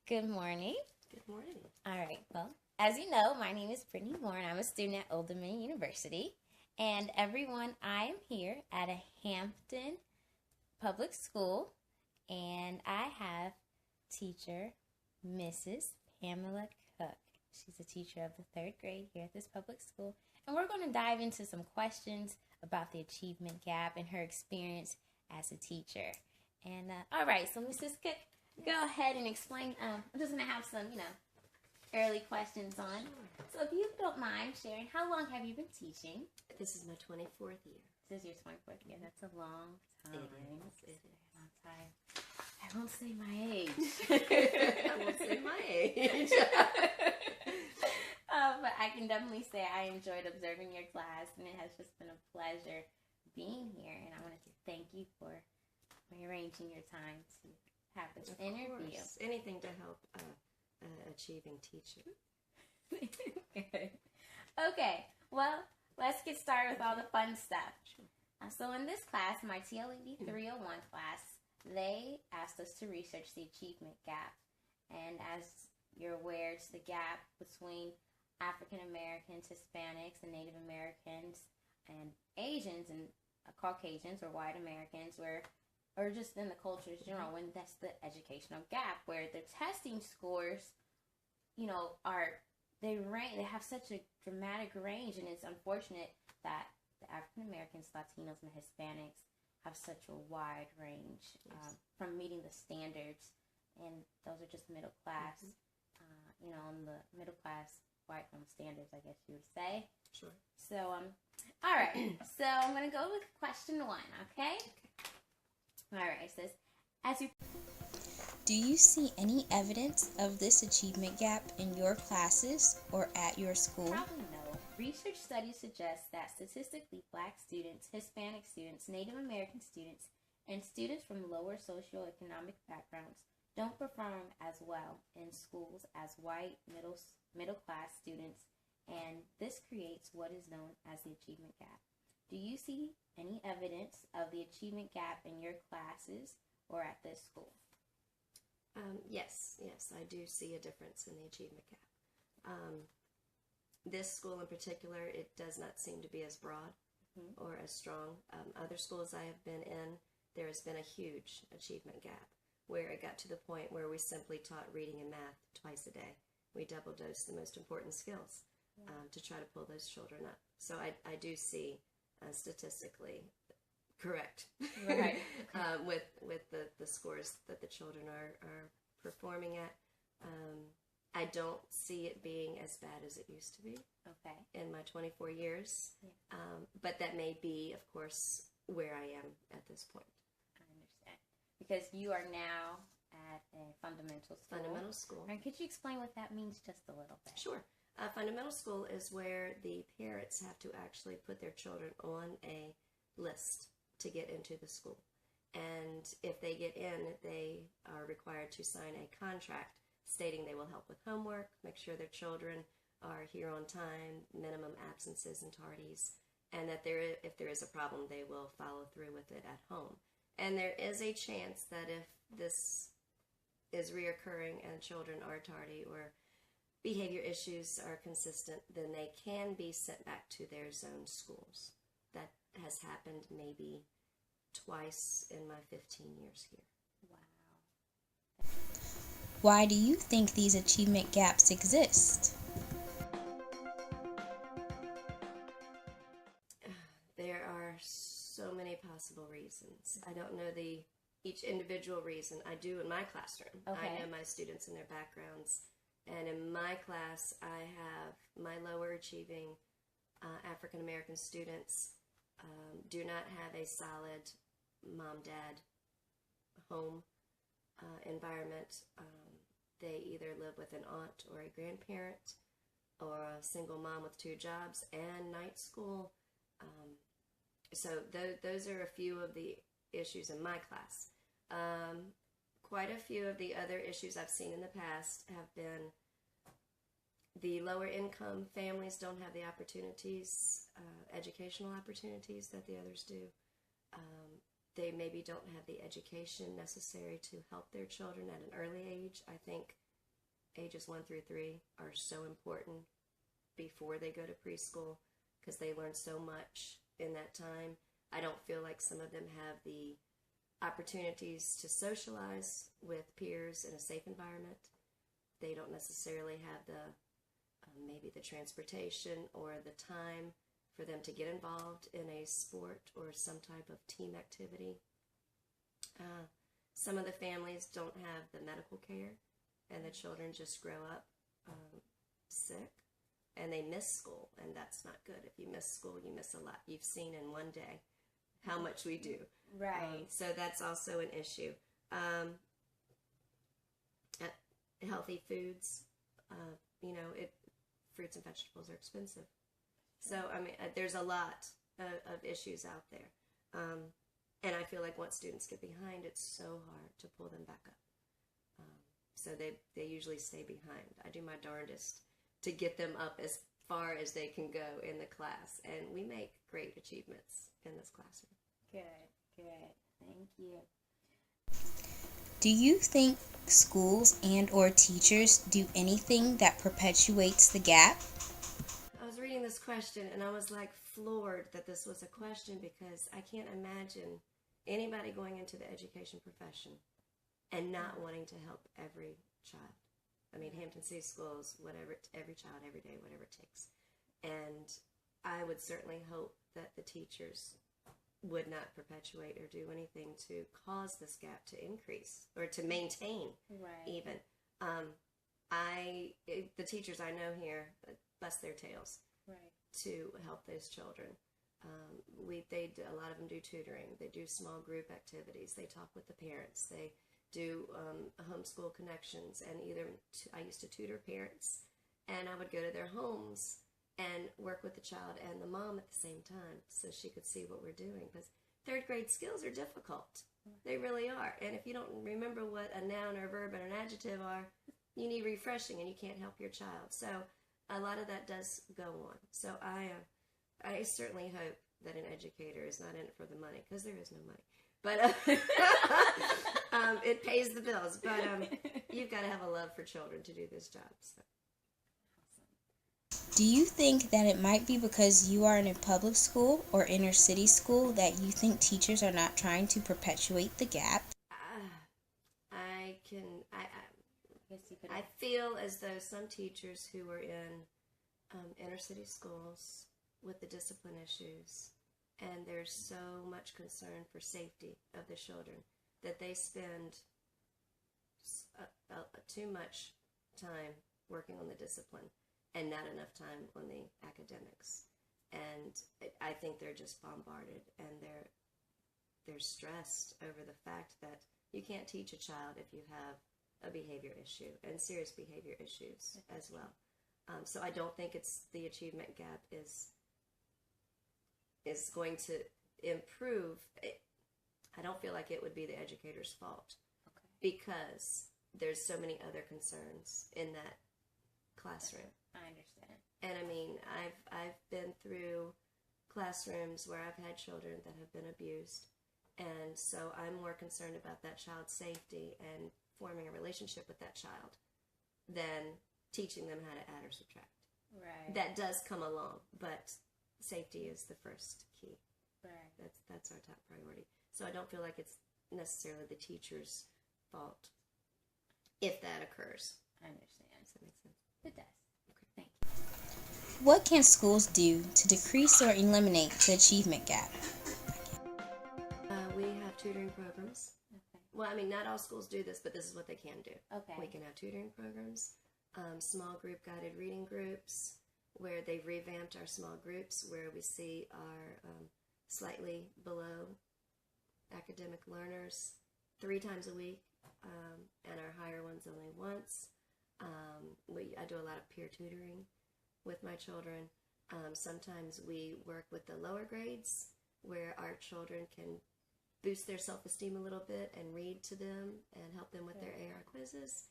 Good morning. Good morning. All right. Well, as you know, my name is Brittney Moore, and I'm a student at Old Dominion University. And everyone, I am here at a Hampton public school, and I have teacher Mrs. Pamela Cook. She's a teacher of the 3rd grade here at this public school, and we're going to dive into some questions about the achievement gap and her experience as a teacher. And all right, so Mrs. Cook, go ahead and explain. I'm just going to have some, early questions on. So if you don't mind sharing, how long have you been teaching? This is my 24th year. This is your 24th year. That's a long time. It is. Long time. I won't say my age. I won't say my age. But I can definitely say I enjoyed observing your class, and it has just been a pleasure being here. And I wanted to thank you for rearranging your time to have this interview. Course. Anything to help achieving teacher. Good. Okay, well, let's get started with all the fun stuff. Sure. So in this class, my TLED 301 class, they asked us to research the achievement gap. And as you're aware, it's the gap between African Americans, Hispanics, and Native Americans, and Asians and Caucasians or white Americans, or just in the cultures in general, when that's the educational gap, where the testing scores, they have such a dramatic range, and it's unfortunate that the African Americans, Latinos, and Hispanics have such a wide range from meeting the standards, and those are just middle class, on the middle class white home standards, I guess you would say. Sure. So, all right. So I'm gonna go with question 1. Okay. All right. It says, do you see any evidence of this achievement gap in your classes or at your school? Probably no. Research studies suggest that statistically Black students, Hispanic students, Native American students, and students from lower socioeconomic backgrounds don't perform as well in schools as white middle class students, and this creates what is known as the achievement gap. Do you see any evidence of the achievement gap in your classes or at this school? Yes, I do see a difference in the achievement gap. This school in particular, it does not seem to be as broad or as strong. Other schools I have been in, there has been a huge achievement gap, where it got to the point where we simply taught reading and math twice a day. We double dosed the most important skills to try to pull those children up. So I do see statistically correct Right. with the scores that the children are performing at. I don't see it being as bad as it used to be. Okay. In my 24 years. Yeah. But that may be, of course, where I am at this point. I understand. Because you are now at a fundamental school. Fundamental school. Right. Could you explain what that means just a little bit? Sure. Fundamental school is where the parents have to actually put their children on a list to get into the school. And if they get in, they are required to sign a contract stating they will help with homework, make sure their children are here on time, minimum absences and tardies, and that if there is a problem, they will follow through with it at home. And there is a chance that if this is reoccurring and children are tardy or behavior issues are consistent, then they can be sent back to their zone schools. That has happened maybe twice in my 15 years here. Wow. Why do you think these achievement gaps exist? There are so many possible reasons. I don't know each individual reason. I do in my classroom. Okay. I know my students and their backgrounds. And in my class, I have my lower achieving African American students do not have a solid mom-dad home environment. They either live with an aunt or a grandparent, or a single mom with 2 jobs and night school. So those are a few of the issues in my class. Quite a few of the other issues I've seen in the past have been the lower income families don't have the opportunities, educational opportunities that the others do. They maybe don't have the education necessary to help their children at an early age. I think ages 1 through 3 are so important before they go to preschool because they learn so much in that time. I don't feel like some of them have the opportunities to socialize with peers in a safe environment. They don't necessarily have the maybe the transportation or the time for them to get involved in a sport or some type of team activity. Some of the families don't have the medical care, and the children just grow up sick, and they miss school, and that's not good. If you miss school, you miss a lot. You've seen in one day how much we do. Right. So that's also an issue. Healthy foods, fruits and vegetables are expensive. So, I mean, there's a lot of issues out there. And I feel like once students get behind, it's so hard to pull them back up. So they usually stay behind. I do my darndest to get them up as far as they can go in the class. And we make great achievements in this classroom. Good. Thank you. Do you think schools and or teachers do anything that perpetuates the gap? I was reading this question and I was like floored that this was a question, because I can't imagine anybody going into the education profession and not wanting to help every child. I mean, Hampton City Schools, whatever, every child, every day, whatever it takes. And I would certainly hope that the teachers would not perpetuate or do anything to cause this gap to increase or to maintain. Right. Even. The teachers I know here bust their tails to help those children. A lot of them do tutoring. They do small group activities. They talk with the parents. They do homeschool connections. And I used to tutor parents, and I would go to their homes and work with the child and the mom at the same time so she could see what we're doing. Because third grade skills are difficult. They really are. And if you don't remember what a noun or a verb and an adjective are, you need refreshing and you can't help your child. So a lot of that does go on. So I certainly hope that an educator is not in it for the money, because there is no money. But it pays the bills. But you've got to have a love for children to do this job. So. Do you think that it might be because you are in a public school or inner city school that you think teachers are not trying to perpetuate the gap? I feel as though some teachers who are in inner city schools with the discipline issues, and there's so much concern for safety of the children, that they spend too much time working on the discipline and not enough time on the academics. And I think they're just bombarded, and they're stressed over the fact that you can't teach a child if you have a behavior issue, and serious behavior issues as well. So I don't think it's the achievement gap is going to improve. I don't feel like it would be the educator's fault, because there's so many other concerns in that classroom. I understand. And I mean, I've been through classrooms where I've had children that have been abused, and so I'm more concerned about that child's safety and forming a relationship with that child than teaching them how to add or subtract. Right. That does come along, but safety is the first key. Right. That's our top priority. So I don't feel like it's necessarily the teacher's fault if that occurs. I understand. Does that make sense? It does. Okay. Thank you. What can schools do to decrease or eliminate the achievement gap? We have tutoring programs. Okay. Well, I mean, not all schools do this, but this is what they can do. Okay. We can have tutoring programs, small group guided reading groups, where they've revamped our small groups, where we see our slightly below academic learners 3 times a week, and our higher ones only once. I do a lot of peer tutoring with my children. Sometimes we work with the lower grades, where our children can boost their self-esteem a little bit and read to them and help them with their AR quizzes.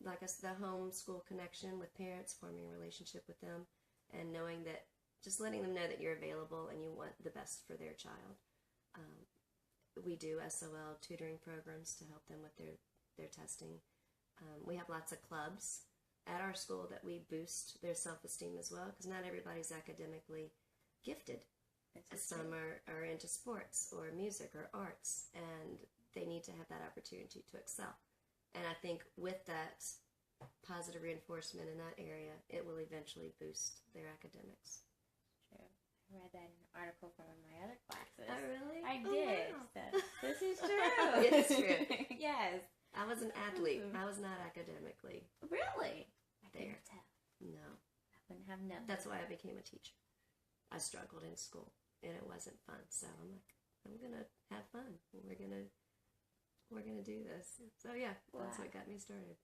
Like I said, the homeschool connection with parents, forming a relationship with them, and knowing that, just letting them know that you're available and you want the best for their child. We do SOL tutoring programs to help them with their testing. We have lots of clubs at our school that we boost their self-esteem as well, because not everybody's academically gifted. Some are into sports or music or arts, and they need to have that opportunity to excel. And I think with that positive reinforcement in that area, it will eventually boost their academics. True. I read that in an article from one of my other classes. Oh, really? I Oh, did. wow. So this is true. It is true. Yes. I was an athlete. I was not academically Really? I there. couldn't tell. No. I wouldn't have known. That's why I became a teacher. I struggled in school, and it wasn't fun. So I'm like, I'm gonna have fun. We're gonna do this. So yeah, that's what got me started.